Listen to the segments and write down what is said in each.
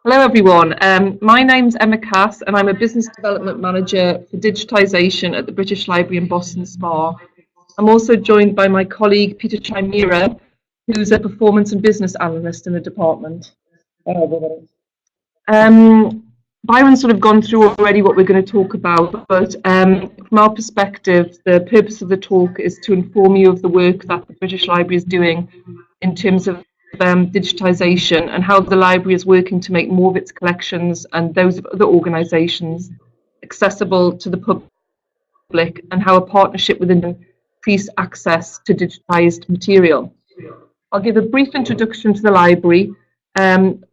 Hello, everyone. My name's Emma Cass, and I'm a Business Development Manager for Digitisation at the British Library in Boston Spa. I'm also joined by my colleague, Peter Chimera, who's a Performance and Business Analyst in the department. Hello, everybody. Byron's sort of gone through already what we're going to talk about, but from our perspective, the purpose of the talk is to inform you of the work that the British Library is doing in terms of digitisation and how the library is working to make more of its collections and those of other organisations accessible to the public, and how a partnership with increase access to digitised material. I'll give a brief introduction to the library,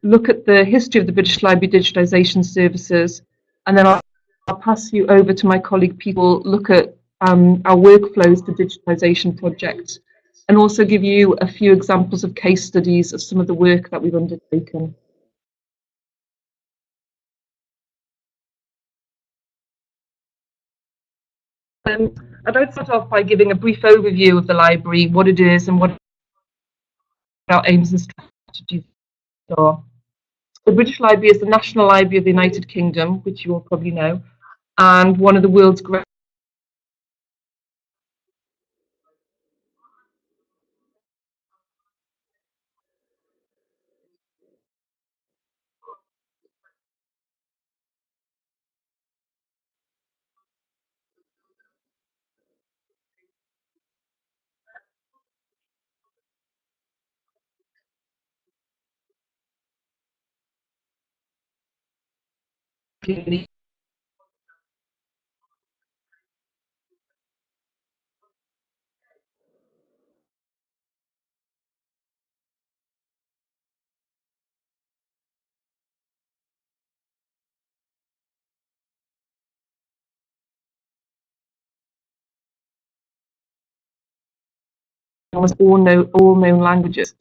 look at the history of the British Library digitisation services, and then I'll pass you over to my colleague Peter, who will look at our workflows for digitisation projects, and also give you a few examples of case studies of some of the work that we've undertaken. I'd like to start off by giving a brief overview of the library, what it is and what our aims and strategies are. The British Library is the National Library of the United Kingdom, which you all probably know, and one of the world's great community. Almost all known languages.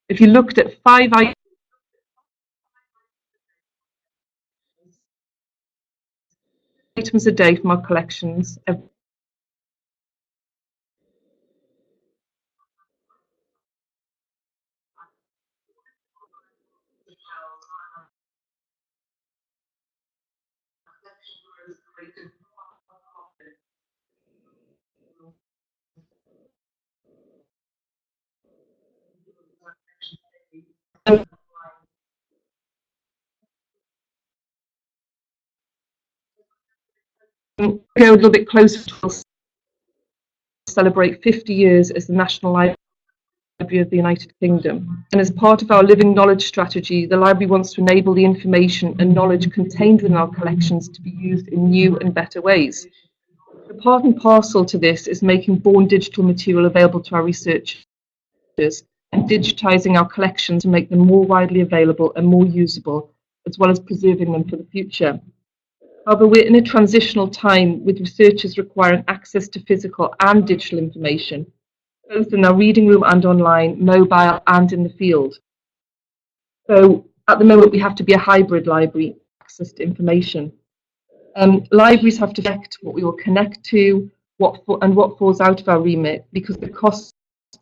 If you looked at 5 items a day from our collections, go a little bit closer to celebrate 50 years as the National Library of the United Kingdom. And as part of our Living Knowledge strategy, the library wants to enable the information and knowledge contained within our collections to be used in new and better ways. The part and parcel to this is making born digital material available to our researchers and digitising our collections to make them more widely available and more usable, as well as preserving them for the future. However, we're in a transitional time with researchers requiring access to physical and digital information, both in our reading room and online, mobile and in the field. So at the moment, we have to be a hybrid library, access to information. Libraries have to select what we will connect to, what falls out of our remit, because the costs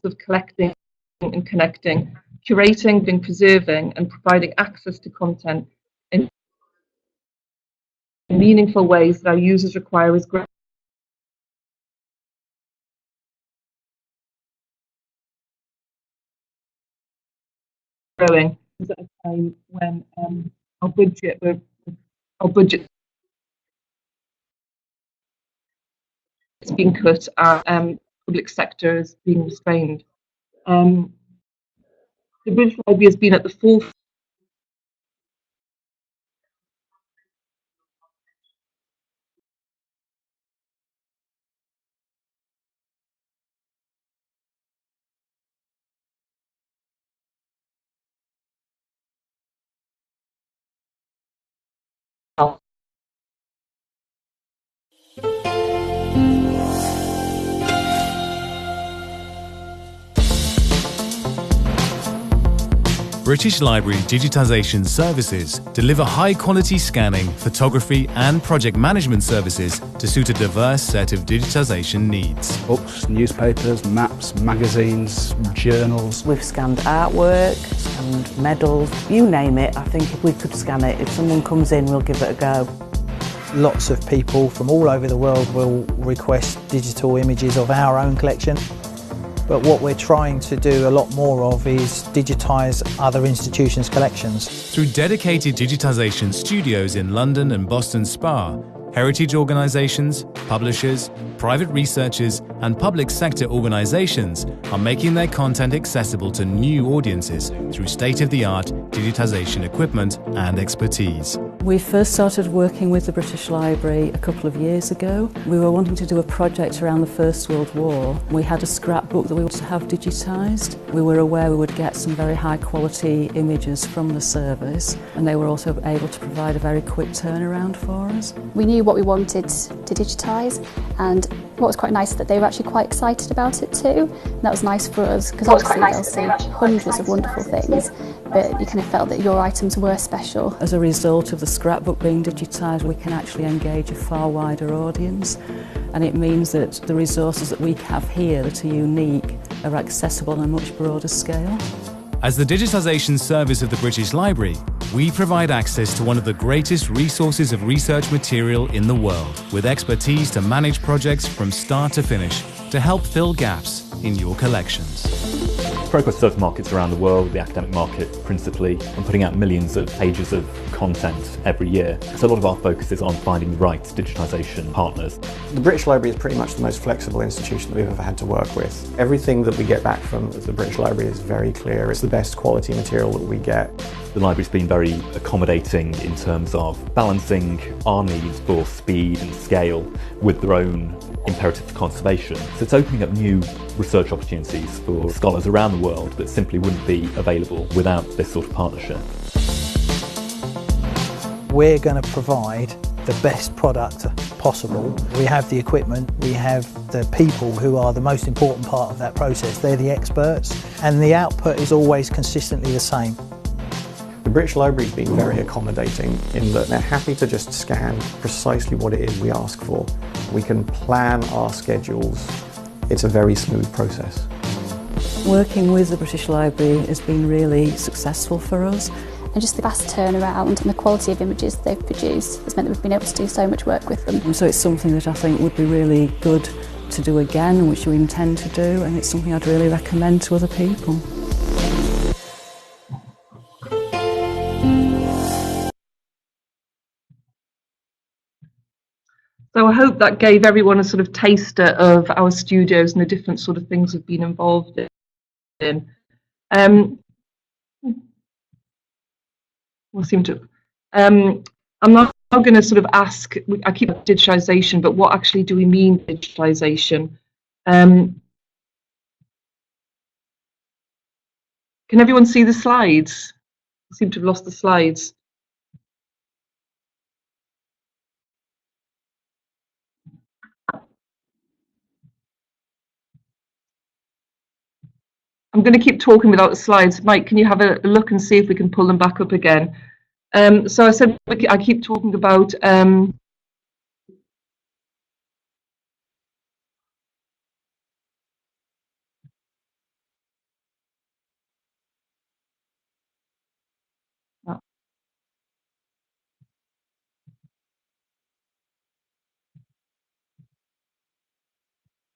of collecting and connecting, curating and preserving, and providing access to content in meaningful ways that our users require is growing. At a time when our budget is being cut, our public sector is being restrained. The British Library has been at the forefront British Library Digitisation services deliver high-quality scanning, photography and project management services to suit a diverse set of digitisation needs. Books, newspapers, maps, magazines, journals. We've scanned artwork, scanned medals, you name it. I think if we could scan it, if someone comes in, we'll give it a go. Lots of people from all over the world will request digital images of our own collection. But what we're trying to do a lot more of is digitise other institutions' collections. Through dedicated digitisation studios in London and Boston Spa, heritage organisations, publishers, private researchers and public sector organisations are making their content accessible to new audiences through state-of-the-art digitisation equipment and expertise. We first started working with the British Library a couple of years ago. We were wanting to do a project around the First World War. We had a scrapbook that we wanted to have digitised. We were aware we would get some very high quality images from the service, and they were also able to provide a very quick turnaround for us. We knew what we wanted to digitise, and what was quite nice that they were actually quite excited about it too. And that was nice for us, because obviously they'll see hundreds of wonderful things, but you kind of felt that your items were special. As a result of the scrapbook being digitised, we can actually engage a far wider audience, and it means that the resources that we have here that are unique are accessible on a much broader scale. As the digitisation service of the British Library, we provide access to one of the greatest resources of research material in the world, with expertise to manage projects from start to finish to help fill gaps in your collections. Progress serves markets around the world, the academic market principally, and putting out millions of pages of content every year. So a lot of our focus is on finding the right digitisation partners. The British Library is pretty much the most flexible institution that we've ever had to work with. Everything that we get back from the British Library is very clear. It's the best quality material that we get. The library's been very accommodating in terms of balancing our needs for speed and scale with their own imperative for conservation. So it's opening up new research opportunities for scholars around the world that simply wouldn't be available without this sort of partnership. We're going to provide the best product possible. We have the equipment, we have the people who are the most important part of that process. They're the experts, and the output is always consistently the same. The British Library has been very accommodating in that they're happy to just scan precisely what it is we ask for. We can plan our schedules. It's a very smooth process. Working with the British Library has been really successful for us. And just the fast turnaround and the quality of images they've produced has meant that we've been able to do so much work with them. And so it's something that I think would be really good to do again, and which we intend to do, and it's something I'd really recommend to other people. So I hope that gave everyone a sort of taster of our studios and the different sort of things we've been involved in. I'm not going to sort of ask, I keep digitisation, but what actually do we mean digitisation? Can everyone see the slides? I seem to have lost the slides. I'm going to keep talking without the slides. Mike, can you have a look and see if we can pull them back up again? So I said I keep talking about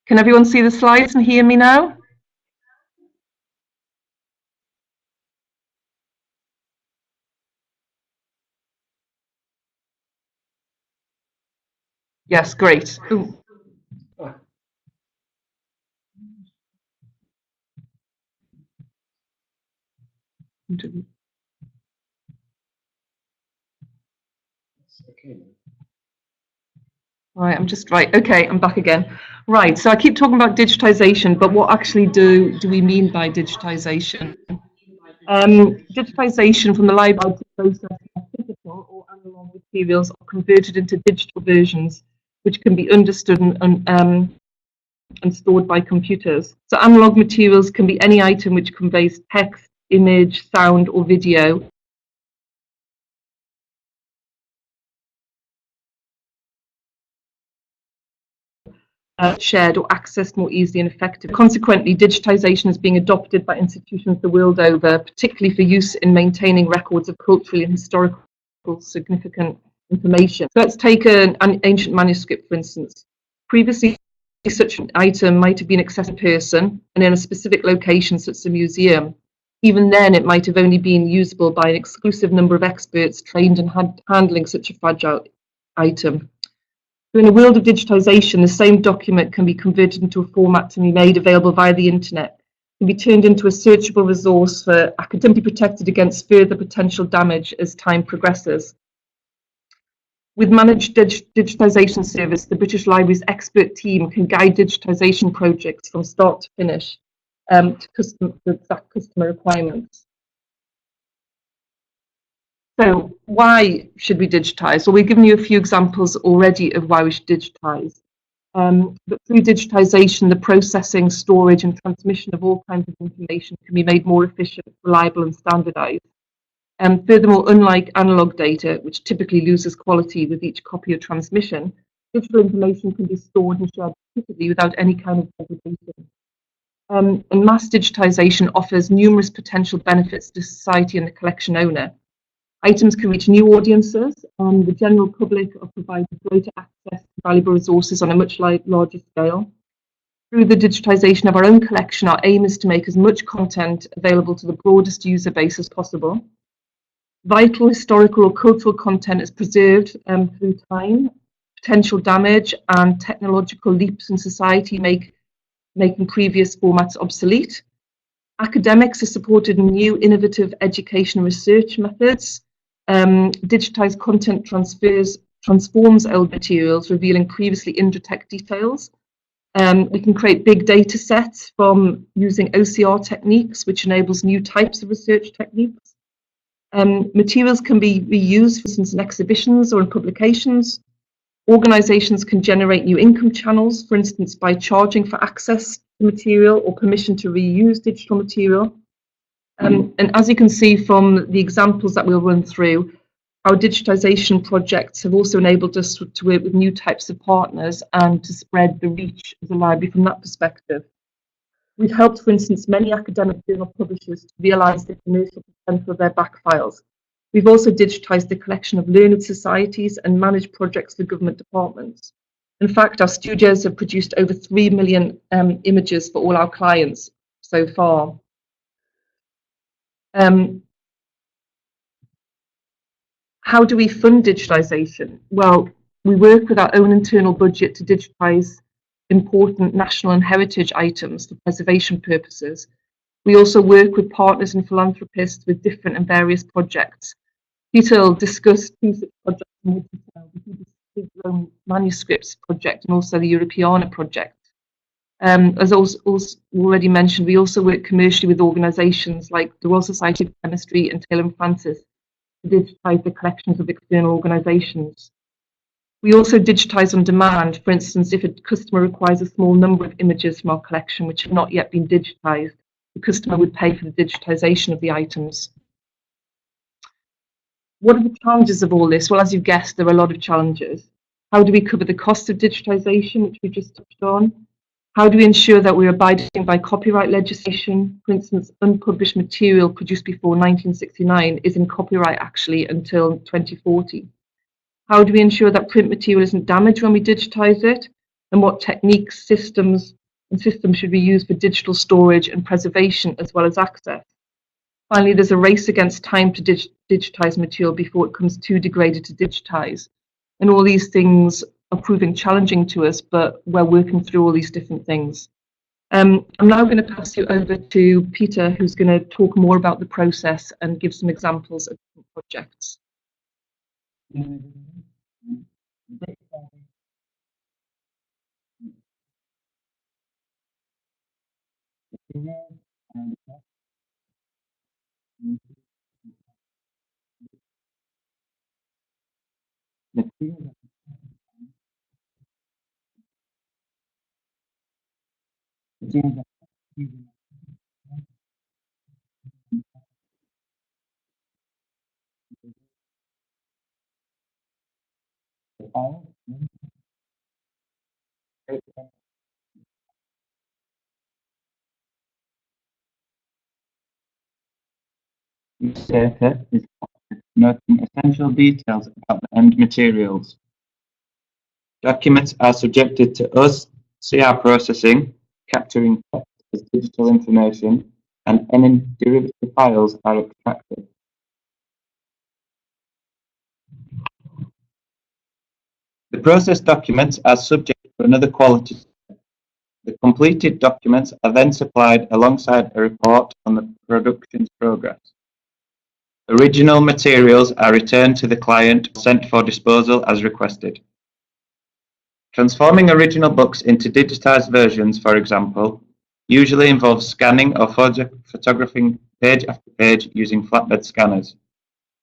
Can everyone see the slides and hear me now? Yes, great. Ooh. Right, okay, I'm back again. Right, so I keep talking about digitisation, but what actually do we mean by digitisation? Digitisation from the library process of physical or analogue materials are converted into digital versions, which can be understood and stored by computers. So analogue materials can be any item which conveys text, image, sound or video. Shared or accessed more easily and effectively. Consequently, digitisation is being adopted by institutions the world over, particularly for use in maintaining records of culturally and historical significant information. So let's take an ancient manuscript, for instance. Previously, such an item might have been accessed in person and in a specific location, such as a museum. Even then, it might have only been usable by an exclusive number of experts trained in handling such a fragile item. So in a world of digitisation, the same document can be converted into a format to be made available via the internet, can be turned into a searchable resource for academically protected against further potential damage as time progresses. With managed digitisation service, the British Library's expert team can guide digitisation projects from start to finish to exact customer requirements. So why should we digitise? Well, we've given you a few examples already of why we should digitise. But through digitisation, the processing, storage and transmission of all kinds of information can be made more efficient, reliable and standardised. And furthermore, unlike analogue data, which typically loses quality with each copy or transmission, digital information can be stored and shared repeatedly without any kind of degradation. And mass digitisation offers numerous potential benefits to society and the collection owner. Items can reach new audiences, and the general public are provided greater access to valuable resources on a much larger scale. Through the digitisation of our own collection, our aim is to make as much content available to the broadest user base as possible. Vital historical or cultural content is preserved through time. Potential damage and technological leaps in society making previous formats obsolete. Academics are supported in new innovative education research methods. Digitised content transforms old materials, revealing previously indetect details. We can create big data sets from using OCR techniques, which enables new types of research techniques. Materials can be reused, for instance, in exhibitions or in publications. Organisations can generate new income channels, for instance, by charging for access to material or permission to reuse digital material. And as you can see from the examples that we'll run through, our digitisation projects have also enabled us to work with new types of partners and to spread the reach of the library from that perspective. We've helped, for instance, many academic journal publishers to realise the commercial potential of their back files. We've also digitised the collection of learned societies and managed projects for government departments. In fact, our studios have produced over 3 million images for all our clients so far. How do we fund digitisation? Well, we work with our own internal budget to digitise important national and heritage items for preservation purposes. We also work with partners and philanthropists with different and various projects. Peter will discuss two such projects in more detail: the Rome Manuscripts project and also the Europeana project. As also already mentioned, we also work commercially with organisations like the Royal Society of Chemistry and Taylor & Francis to digitise the collections of external organisations. We also digitise on demand. For instance, if a customer requires a small number of images from our collection which have not yet been digitised, the customer would pay for the digitisation of the items. What are the challenges of all this? Well, as you've guessed, there are a lot of challenges. How do we cover the cost of digitisation, which we just touched on? How do we ensure that we're abiding by copyright legislation? For instance, unpublished material produced before 1969 is in copyright actually until 2040. How do we ensure that print material isn't damaged when we digitise it? And what techniques, systems should we use for digital storage and preservation as well as access? Finally, there's a race against time to digitise material before it becomes too degraded to digitise. And all these things are proving challenging to us, but we're working through all these different things. I'm now going to pass you over to Peter, who's going to talk more about the process and give some examples of different projects. Each data is noting essential details about the end materials. Documents are subjected to OCR processing, capturing text as digital information, and any derivative files are extracted. The processed documents are subject to another quality check. The completed documents are then supplied alongside a report on the production's progress. Original materials are returned to the client or sent for disposal as requested. Transforming original books into digitized versions, for example, usually involves scanning or photographing page after page using flatbed scanners.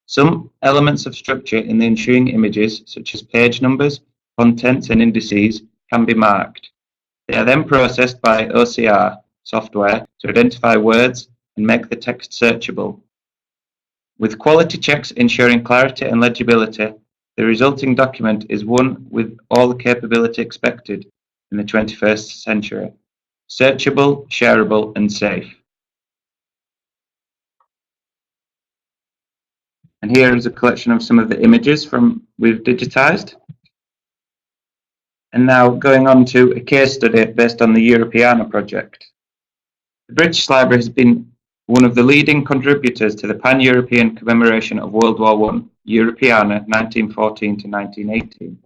Some elements of structure in the ensuing images, such as page numbers, contents, and indices, can be marked. They are then processed by OCR software to identify words and make the text searchable. With quality checks ensuring clarity and legibility, the resulting document is one with all the capability expected in the 21st century: searchable, shareable, and safe. And here is a collection of some of the images we've digitized. And now going on to a case study based on the Europeana project. The British Library has been one of the leading contributors to the Pan-European commemoration of World War I, Europeana 1914 to 1918.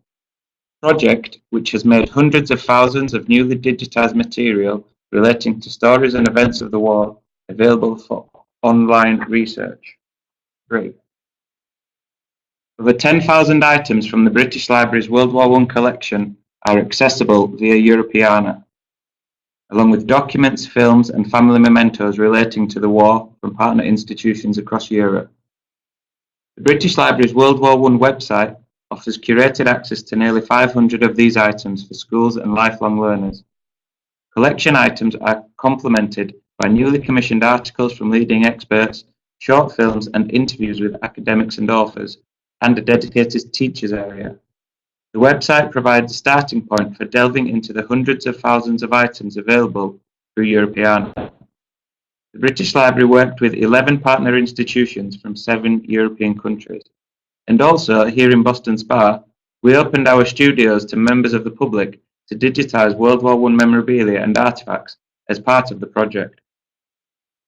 Project which has made hundreds of thousands of newly digitized material relating to stories and events of the war available for online research. Great. Over 10,000 items from the British Library's World War I collection are accessible via Europeana, along with documents, films, and family mementos relating to the war from partner institutions across Europe. The British Library's World War I website offers curated access to nearly 500 of these items for schools and lifelong learners. Collection items are complemented by newly commissioned articles from leading experts, short films, and interviews with academics and authors, and a dedicated teachers area. The website provides a starting point for delving into the hundreds of thousands of items available through Europeana. The British Library worked with 11 partner institutions from 7 European countries. And also, here in Boston Spa, we opened our studios to members of the public to digitize World War I memorabilia and artifacts as part of the project.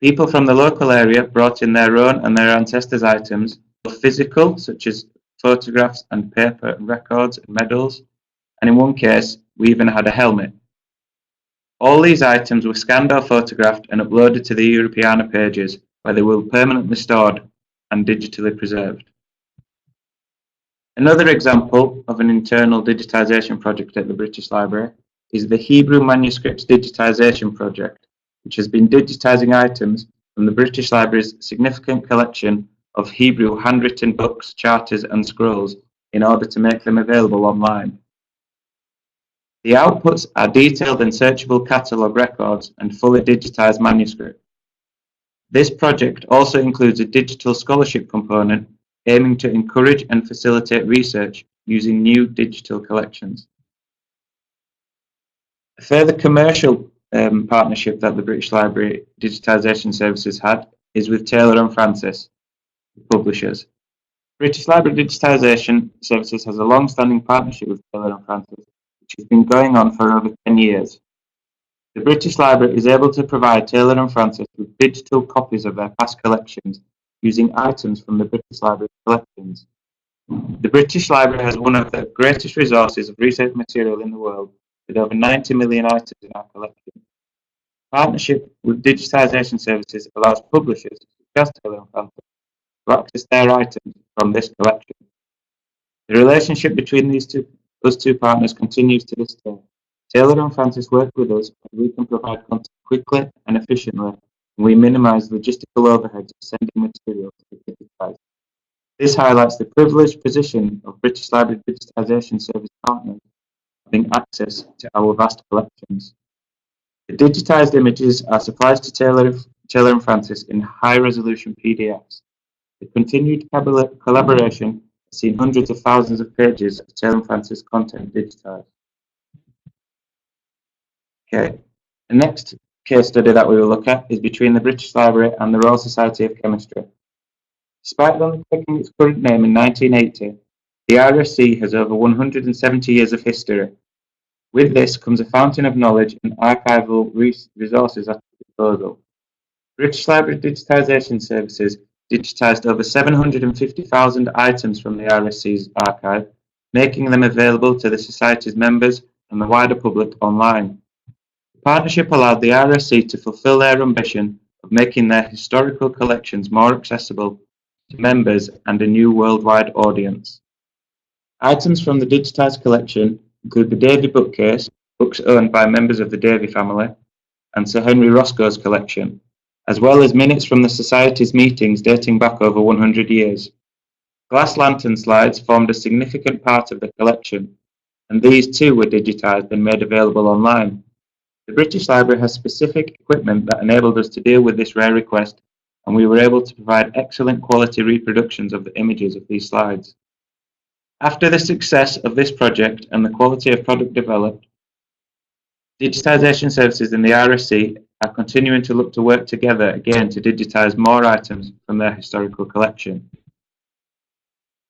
People from the local area brought in their own and their ancestors' items, both physical, such as photographs and paper and records and medals, and in one case, we even had a helmet. All these items were scanned or photographed and uploaded to the Europeana pages, where they will be permanently stored and digitally preserved. Another example of an internal digitisation project at the British Library is the Hebrew Manuscripts Digitization project, which has been digitising items from the British Library's significant collection of Hebrew handwritten books, charters, and scrolls in order to make them available online. The outputs are detailed and searchable catalogue records and fully digitised manuscript. This project also includes a digital scholarship component aiming to encourage and facilitate research using new digital collections. A further commercial partnership that the British Library Digitisation Services had is with Taylor and Francis, publishers. British Library Digitisation Services has a long-standing partnership with Taylor and Francis, which has been going on for over 10 years. The British Library is able to provide Taylor and Francis with digital copies of their past collections using items from the British Library collections. The British Library has one of the greatest resources of research material in the world, with over 90 million items in our collection. Partnership with Digitisation Services allows publishers, such as Taylor and Francis, to access their items from this collection. The relationship between us two partners continues to this day. Taylor and Francis work with us and we can provide content quickly and efficiently, and we minimise logistical overheads of sending material to be digitized. This highlights the privileged position of British Library Digitisation Service partners having access to our vast collections. The digitised images are supplied to Taylor and Francis in high-resolution PDFs. The continued collaboration has seen hundreds of thousands of pages of Taylor & Francis content digitised. Okay, the next case study that we will look at is between the British Library and the Royal Society of Chemistry. Despite only taking its current name in 1980, the RSC has over 170 years of history. With this comes a fountain of knowledge and archival resources at its disposal. British Library Digitisation Services digitised over 750,000 items from the RSC's archive, making them available to the Society's members and the wider public online. The partnership allowed the RSC to fulfil their ambition of making their historical collections more accessible to members and a new worldwide audience. Items from the digitised collection include the Davy bookcase, books owned by members of the Davy family, and Sir Henry Roscoe's collection, as well as minutes from the Society's meetings dating back over 100 years. Glass lantern slides formed a significant part of the collection, and these too were digitised and made available online. The British Library has specific equipment that enabled us to deal with this rare request, and we were able to provide excellent quality reproductions of the images of these slides. After the success of this project and the quality of product developed, Digitisation Services and the RSC are continuing to look to work together again to digitise more items from their historical collection.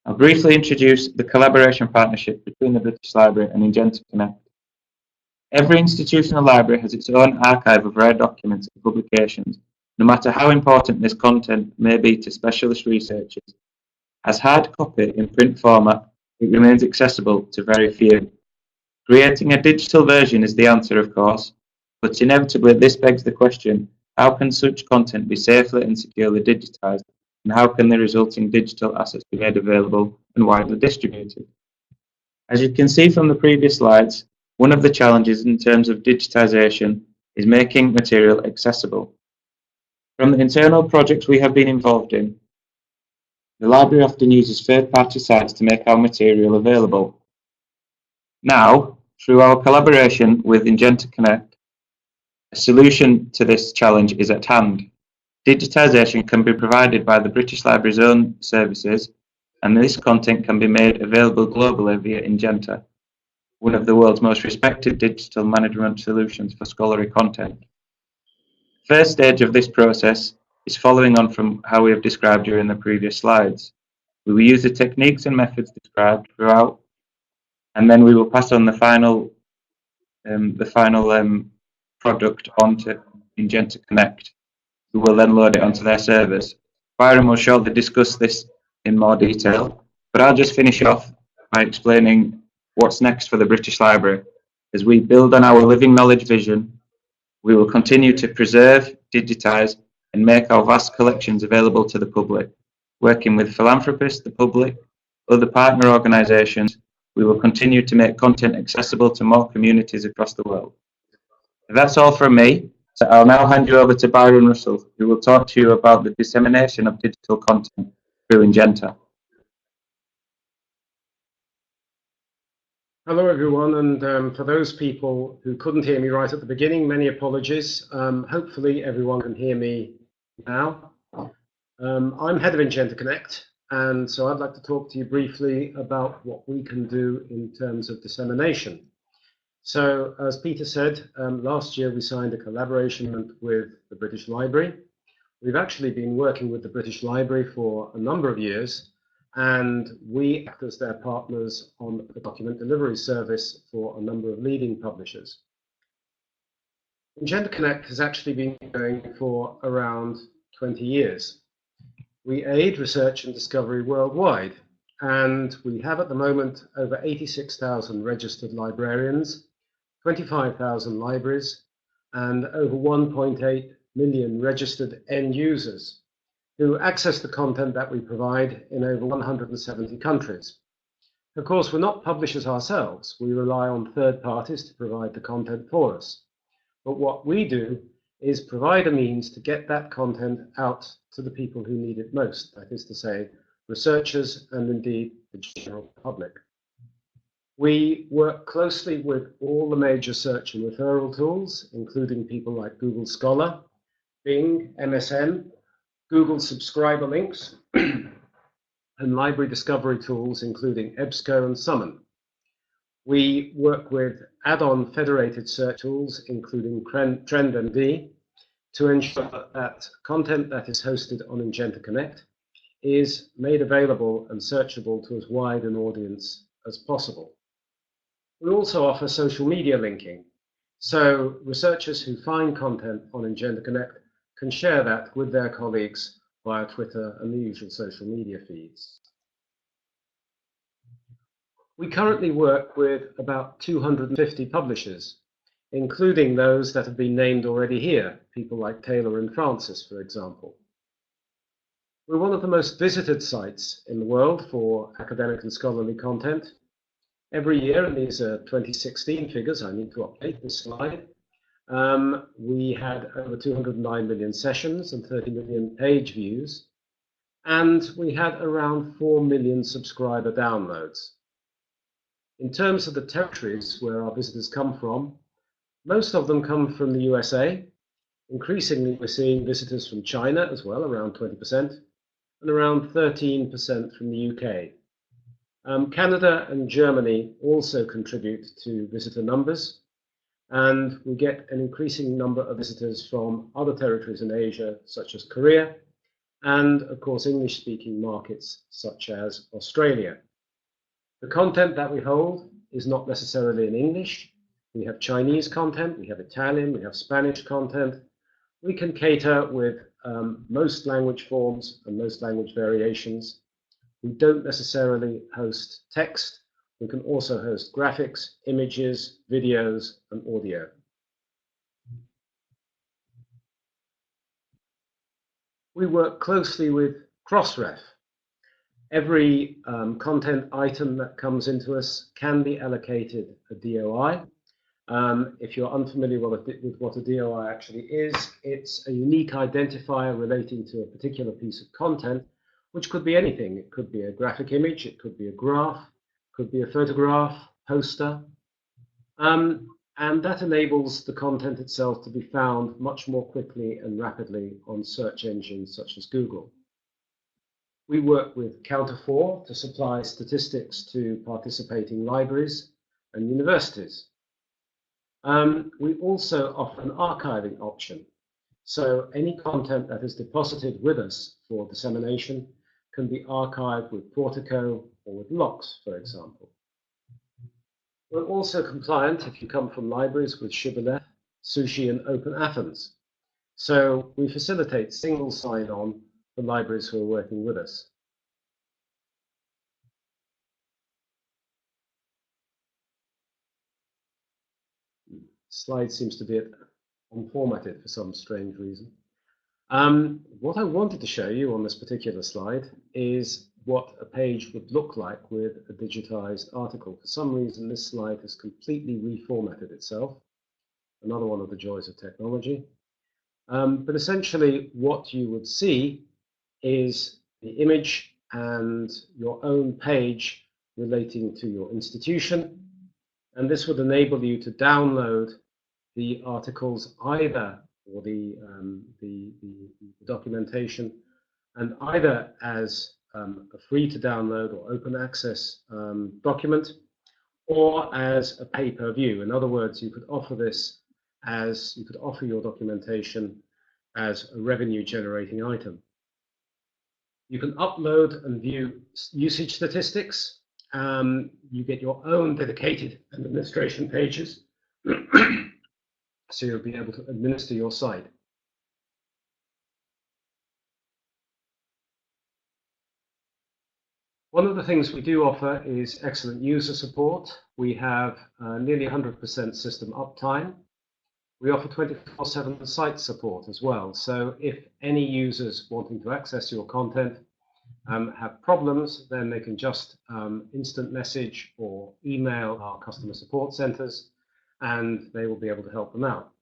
I'll briefly introduce the collaboration partnership between the British Library and Ingenta Connect. Every institutional library has its own archive of rare documents and publications, no matter how important this content may be to specialist researchers. As hard copy in print format, it remains accessible to very few. Creating a digital version is the answer, of course, but inevitably this begs the question, how can such content be safely and securely digitised, and how can the resulting digital assets be made available and widely distributed? As you can see from the previous slides, one of the challenges in terms of digitisation is making material accessible. From the internal projects we have been involved in, the library often uses third-party sites to make our material available. Now, through our collaboration with Ingenta Connect, a solution to this challenge is at hand. Digitisation can be provided by the British Library's own services, and this content can be made available globally via Ingenta, one of the world's most respected digital management solutions for scholarly content. The first stage of this process is following on from how we have described during the previous slides. We will use the techniques and methods described throughout, and then we will pass on the final product onto Ingenta Connect, who will then load it onto their servers. Byron will shortly discuss this in more detail, but I'll just finish off by explaining what's next for the British Library. As we build on our living knowledge vision, we will continue to preserve, digitise, and make our vast collections available to the public. Working with philanthropists, the public, other partner organisations, we will continue to make content accessible to more communities across the world. That's all from me, so I'll now hand you over to Byron Russell, who will talk to you about the dissemination of digital content through Ingenta. Hello everyone, and for those people who couldn't hear me right at the beginning, many apologies. Hopefully everyone can hear me now. I'm head of Ingenta Connect, and so I'd like to talk to you briefly about what we can do in terms of dissemination. So, as Peter said, last year we signed a collaboration with the British Library. We've actually been working with the British Library for a number of years, and we act as their partners on the document delivery service for a number of leading publishers. Ingenta Connect has actually been going for around 20 years. We aid research and discovery worldwide, and we have at the moment over 86,000 registered librarians, 25,000 libraries, and over 1.8 million registered end users who access the content that we provide in over 170 countries. Of course, we're not publishers ourselves. We rely on third parties to provide the content for us. But what we do is provide a means to get that content out to the people who need it most, that is to say, researchers and indeed the general public. We work closely with all the major search and referral tools, including people like Google Scholar, Bing, MSN, Google Subscriber Links, and library discovery tools, including EBSCO and Summon. We work with add-on federated search tools, including TrendMD, to ensure that content that is hosted on Ingenta Connect is made available and searchable to as wide an audience as possible. We also offer social media linking, so researchers who find content on Ingenta Connect can share that with their colleagues via Twitter and the usual social media feeds. We currently work with about 250 publishers, including those that have been named already here, people like Taylor and Francis, for example. We're one of the most visited sites in the world for academic and scholarly content. Every year, and these are 2016 figures, I need to update this slide, we had over 209 million sessions and 30 million page views, and we had around 4 million subscriber downloads. In terms of the territories where our visitors come from, most of them come from the USA. Increasingly, we're seeing visitors from China as well, around 20%, and around 13% from the UK. Canada and Germany also contribute to visitor numbers, and we get an increasing number of visitors from other territories in Asia, such as Korea, and of course English-speaking markets such as Australia. The content that we hold is not necessarily in English. We have Chinese content, we have Italian, we have Spanish content. We can cater with most language forms and most language variations. We don't necessarily host text. We can also host graphics, images, videos, and audio. We work closely with Crossref. Every content item that comes into us can be allocated a DOI. If you're unfamiliar with what a DOI actually is, it's a unique identifier relating to a particular piece of content, which could be anything. It could be a graphic image, it could be a graph, it could be a photograph, poster. And that enables the content itself to be found much more quickly and rapidly on search engines such as Google. We work with Counter4 to supply statistics to participating libraries and universities. We also offer an archiving option. So any content that is deposited with us for dissemination can be archived with Portico or with LOCKSS, for example. We're also compliant, if you come from libraries, with Shibboleth, Sushi, and Open Athens. So we facilitate single sign-on for libraries who are working with us. Slide seems to be unformatted for some strange reason. What I wanted to show you on this particular slide is what a page would look like with a digitized article. For some reason, this slide has completely reformatted itself. Another one of the joys of technology. But essentially, what you would see is the image and your own page relating to your institution. And this would enable you to download the articles either, or the documentation, and either as a free to download or open access document, or as a pay-per-view. In other words, you could offer this as, you could offer your documentation as a revenue generating item. You can upload and view usage statistics. You get your own dedicated administration pages, so you'll be able to administer your site. One of the things we do offer is excellent user support. We have nearly 100% system uptime. We offer 24/7 site support as well. So if any users wanting to access your content have problems, then they can just instant message or email our customer support centers, and they will be able to help them out.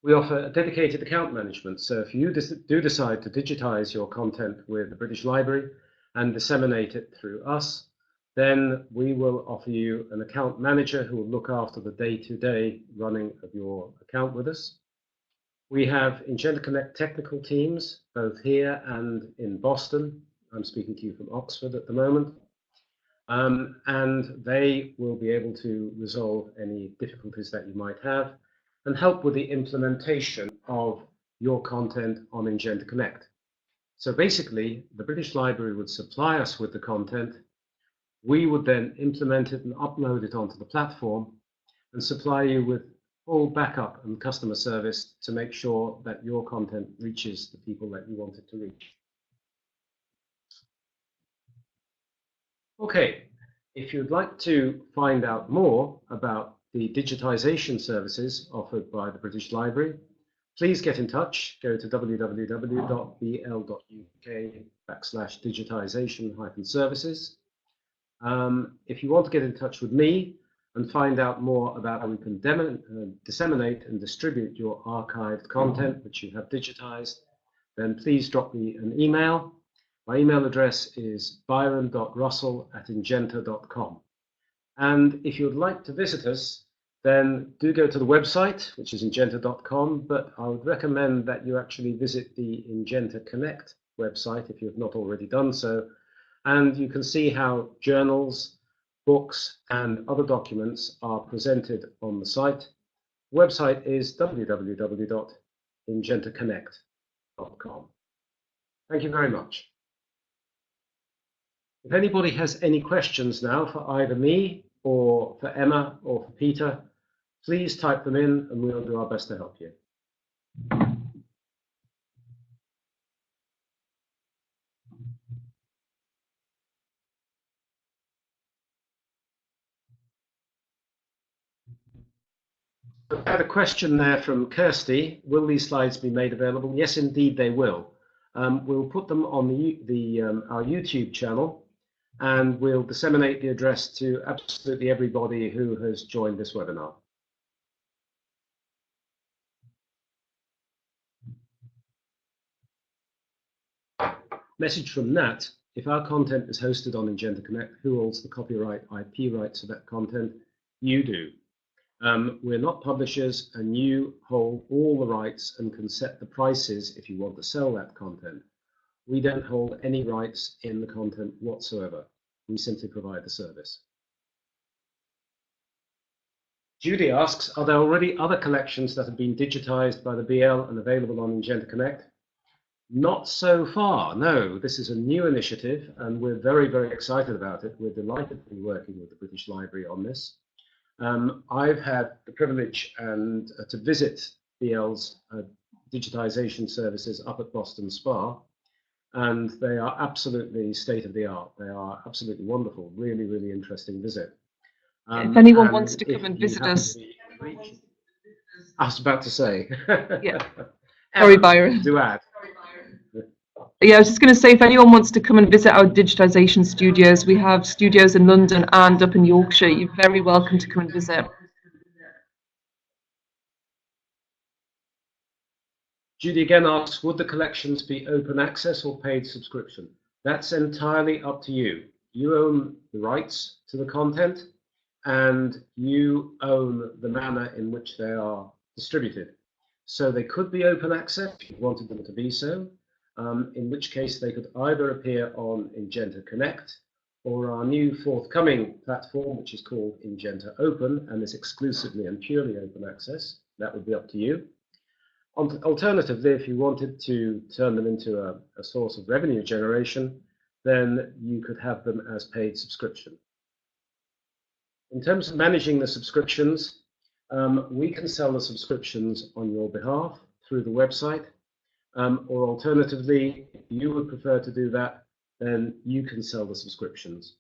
We offer a dedicated account management. So if you do decide to digitize your content with the British Library and disseminate it through us, then we will offer you an account manager who will look after the day-to-day running of your account with us. We have Ingenta Connect technical teams, both here and in Boston, I'm speaking to you from Oxford at the moment. And they will be able to resolve any difficulties that you might have and help with the implementation of your content on Ingenta Connect. So basically, the British Library would supply us with the content. We would then implement it and upload it onto the platform and supply you with full backup and customer service to make sure that your content reaches the people that you want it to reach. Okay, if you'd like to find out more about the digitization services offered by the British Library, please get in touch. Go to www.bl.uk/digitization-services. If you want to get in touch with me and find out more about how we can disseminate and distribute your archived content which you have digitized, then please drop me an email. My email address is byron.russell@ingenta.com. And if you'd like to visit us, then do go to the website, which is ingenta.com, but I would recommend that you actually visit the Ingenta Connect website if you've not already done so, and you can see how journals, books, and other documents are presented on the site. The website is www.ingentaconnect.com. Thank you very much. If anybody has any questions now for either me or for Emma or for Peter, please type them in and we'll do our best to help you. I had a question there from Kirsty. Will these slides be made available? Yes, indeed they will. We'll put them on our YouTube channel, and we'll disseminate the address to absolutely everybody who has joined this webinar. Message from Nat: if our content is hosted on Ingenta Connect, who holds the copyright IP rights to that content? You do. We're not publishers, and you hold all the rights and can set the prices if you want to sell that content. We don't hold any rights in the content whatsoever. We simply provide the service. Judy asks, are there already other collections that have been digitized by the BL and available on Ingenta Connect? Not so far, no. This is a new initiative, and we're very, very excited about it. We're delighted to be working with the British Library on this. I've had the privilege to visit BL's digitization services up at Boston Spa, and they are absolutely state-of-the-art. They are absolutely wonderful, really, really interesting visit. If anyone wants to come and visit us. I was about to say. Yeah. Sorry, Byron. Do add. Yeah, I was just going to say, if anyone wants to come and visit our digitization studios, we have studios in London and up in Yorkshire. You're very welcome to come and visit. Judy again asks, would the collections be open access or paid subscription? That's entirely up to you. You own the rights to the content, and you own the manner in which they are distributed. So they could be open access if you wanted them to be so, in which case they could either appear on Ingenta Connect or our new forthcoming platform, which is called Ingenta Open and is exclusively and purely open access. That would be up to you. Alternatively, if you wanted to turn them into a source of revenue generation, then you could have them as paid subscription. In terms of managing the subscriptions, we can sell the subscriptions on your behalf through the website, or alternatively, if you would prefer to do that, then you can sell the subscriptions.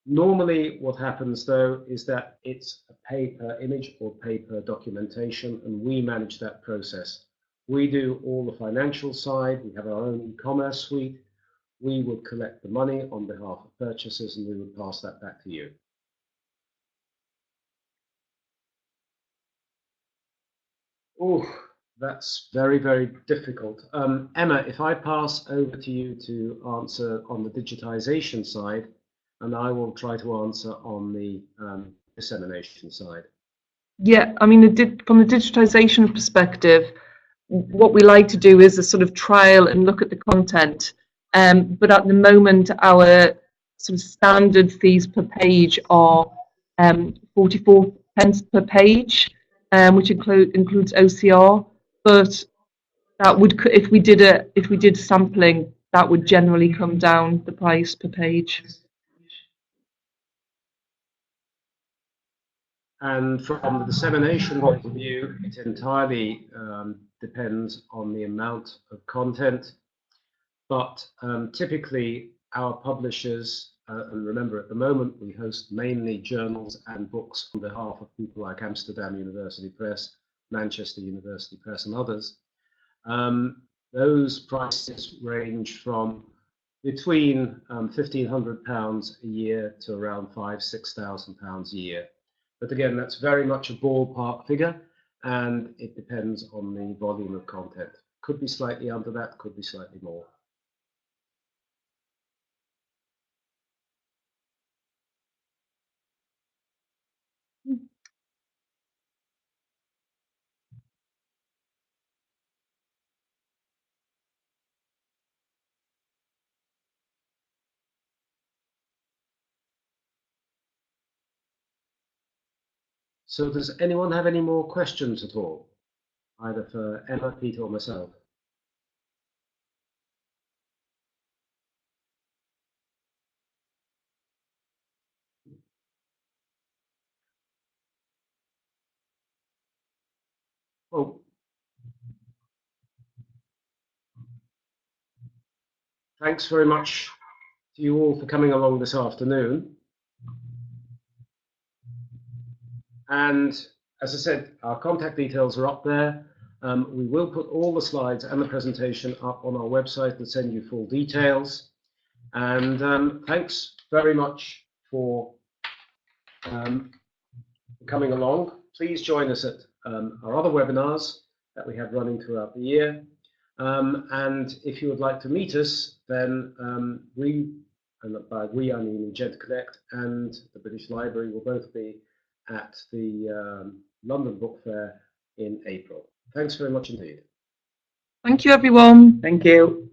Normally, what happens though is that it's a pay per image or pay per documentation, and we manage that process. We do all the financial side. We have our own e-commerce suite. We would collect the money on behalf of purchasers, and we would pass that back to you. Oh, that's very, very difficult. Emma, if I pass over to you to answer on the digitization side, and I will try to answer on the dissemination side. Yeah, I mean, from the digitization perspective, what we like to do is a sort of trial and look at the content But at the moment, our sort of standard fees per page are 44 pence per page, which includes OCR. But that would, if we did sampling, that would generally come down the price per page. And from the dissemination point of view, it entirely depends on the amount of content. But typically, our publishers, and remember at the moment we host mainly journals and books on behalf of people like Amsterdam University Press, Manchester University Press, and others. Those prices range from between £1,500 a year to around £5,000–6,000 a year. But again, that's very much a ballpark figure, and it depends on the volume of content. Could be slightly under that, could be slightly more. So does anyone have any more questions at all, either for Emma, Peter, or myself? Well, thanks very much to you all for coming along this afternoon. And as I said, our contact details are up there. We will put all the slides and the presentation up on our website and send you full details. And thanks very much for coming along. Please join us at our other webinars that we have running throughout the year. And if you would like to meet us, then we, and by we I mean Ingenta Connect and the British Library, will both be at the London Book Fair in April. Thanks very much indeed. Thank you, everyone. Thank you.